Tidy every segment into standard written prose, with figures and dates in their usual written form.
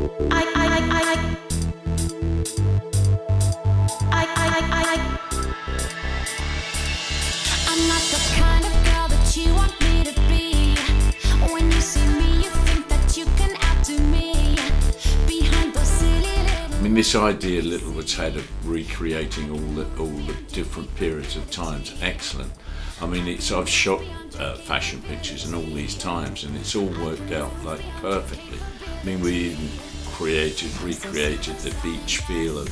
I'm not the kind of girl that you want me to be. When you see me, you think that you can outdo me. Behind those silly little... I mean, this idea Littlewood's had of recreating all the different periods of times, excellent. I mean, I've shot fashion pictures in all these times, and it's all worked out like perfectly. I mean, we even recreated the beach feel of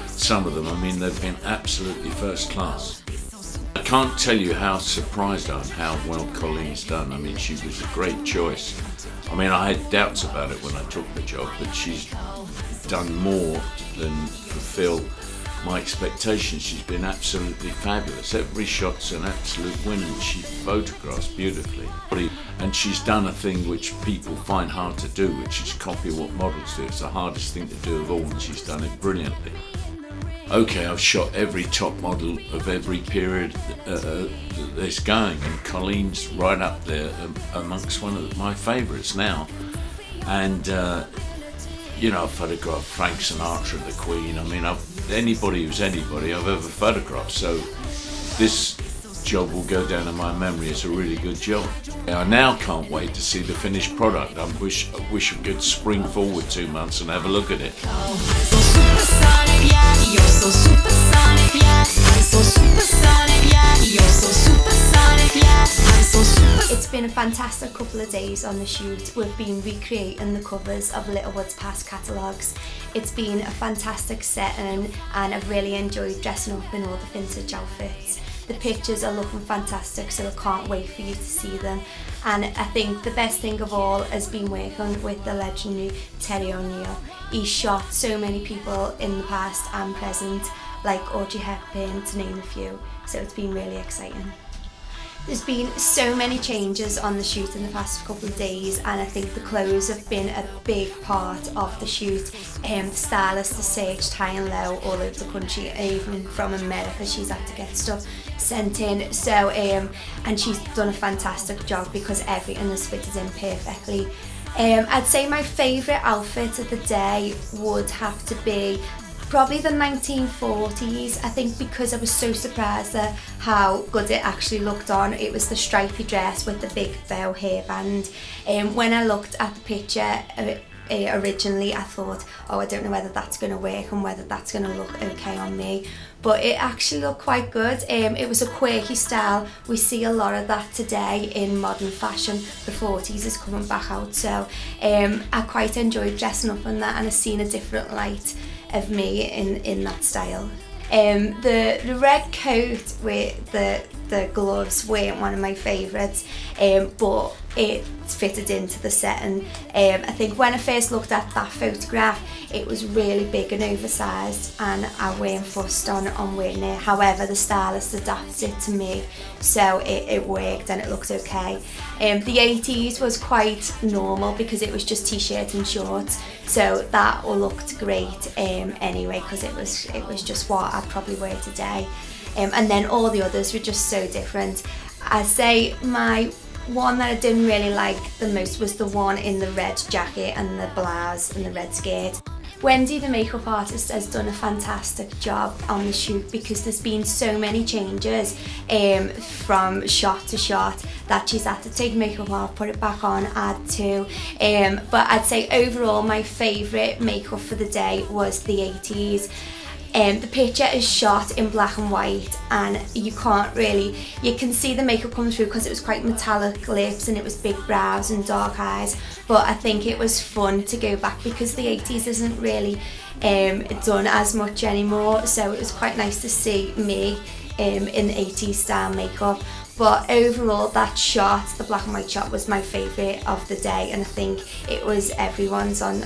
some of them. I mean, they've been absolutely first class. I can't tell you how surprised I am how well Coleen's done. I mean, she was a great choice. I mean, I had doubts about it when I took the job, but she's done more than fulfill my expectations. She's been absolutely fabulous. Every shot's an absolute winner. She photographs beautifully. And she's done a thing which people find hard to do, which is copy what models do. It's the hardest thing to do of all, and she's done it brilliantly. Okay, I've shot every top model of every period that's going, and Coleen's right up there amongst one of my favourites now. And you know, I've photographed Frank Sinatra, the Queen. I mean, anybody who's anybody I've ever photographed. So this job will go down in my memory as a really good job. I now can't wait to see the finished product. I wish we could spring forward 2 months and have a look at it. So supersonic, yeah, you're so supersonic, yeah. I'm so supersonic, yeah, you're so supersonic, yeah. I'm so super. It's been a fantastic couple of days on the shoot. We've been recreating the covers of Littlewood's past catalogues. It's been a fantastic setting, and I've really enjoyed dressing up in all the vintage outfits. The pictures are looking fantastic, so I can't wait for you to see them. And I think the best thing of all has been working with the legendary Terry O'Neill. He's shot so many people in the past and present, like Audrey Hepburn, to name a few, so it's been really exciting. There's been so many changes on the shoot in the past couple of days, and I think the clothes have been a big part of the shoot. The stylist has searched high and low all over the country, and even from America she's had to get stuff sent in. So and she's done a fantastic job because everything has fitted in perfectly. I'd say my favourite outfit of the day would have to be probably the 1940s, I think, because I was so surprised at how good it actually looked on. It was the stripy dress with the big bow hairband. When I looked at the picture originally, I thought, oh, I don't know whether that's going to work and whether that's going to look okay on me. But it actually looked quite good. It was a quirky style. We see a lot of that today in modern fashion. The 40s is coming back out, so I quite enjoyed dressing up in that, and I've seen a different light of me in that style. The red coat with the gloves weren't one of my favourites, but it fitted into the setting. I think when I first looked at that photograph, it was really big and oversized, and I weren't fussed on wearing it. However, the stylist adapted it to me, so it worked and it looked okay. The 80s was quite normal because it was just t-shirt and shorts, so that all looked great anyway, because it was just what I'd probably wear today. And then all the others were just so different. I'd say my one that I didn't really like the most was the one in the red jacket and the blouse and the red skirt. Wendy, the makeup artist, has done a fantastic job on the shoot because there's been so many changes from shot to shot that she's had to take makeup off, put it back on, add to. But I'd say overall my favourite makeup for the day was the 80s. The picture is shot in black and white, and you can see the makeup come through because it was quite metallic lips and it was big brows and dark eyes. But I think it was fun to go back because the 80s isn't really done as much anymore, so it was quite nice to see me in 80s style makeup. But overall, that shot, the black and white shot, was my favourite of the day, and I think it was everyone's on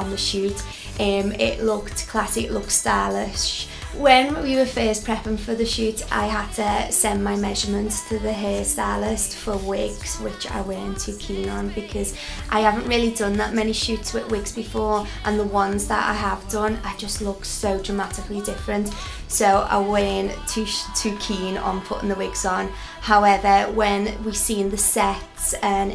the shoot. It looked classy, it looked stylish. When we were first prepping for the shoot, I had to send my measurements to the hairstylist for wigs, which I weren't too keen on because I haven't really done that many shoots with wigs before, and the ones that I have done, I just look so dramatically different. So I weren't too keen on putting the wigs on. However, when we seen the sets and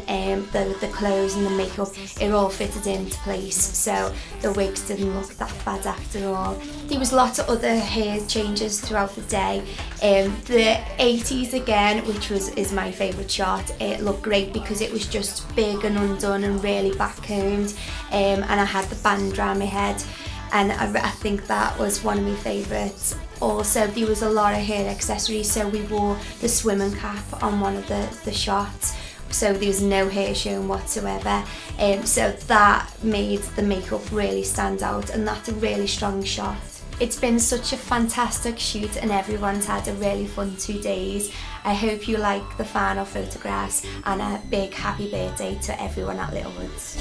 the clothes and the makeup, it all fitted into place, so the wigs didn't look that bad after all. There was lots of other hair changes throughout the day. The 80s again, which is my favourite shot, it looked great because it was just big and undone and really backcombed, and I had the band around my head, and I think that was one of my favourites. Also, there was a lot of hair accessories, so we wore the swimming cap on one of the shots, so there was no hair shown whatsoever, so that made the makeup really stand out, and that's a really strong shot. It's been such a fantastic shoot and everyone's had a really fun 2 days. I hope you like the final photographs, and a big happy birthday to everyone at Littlewoods.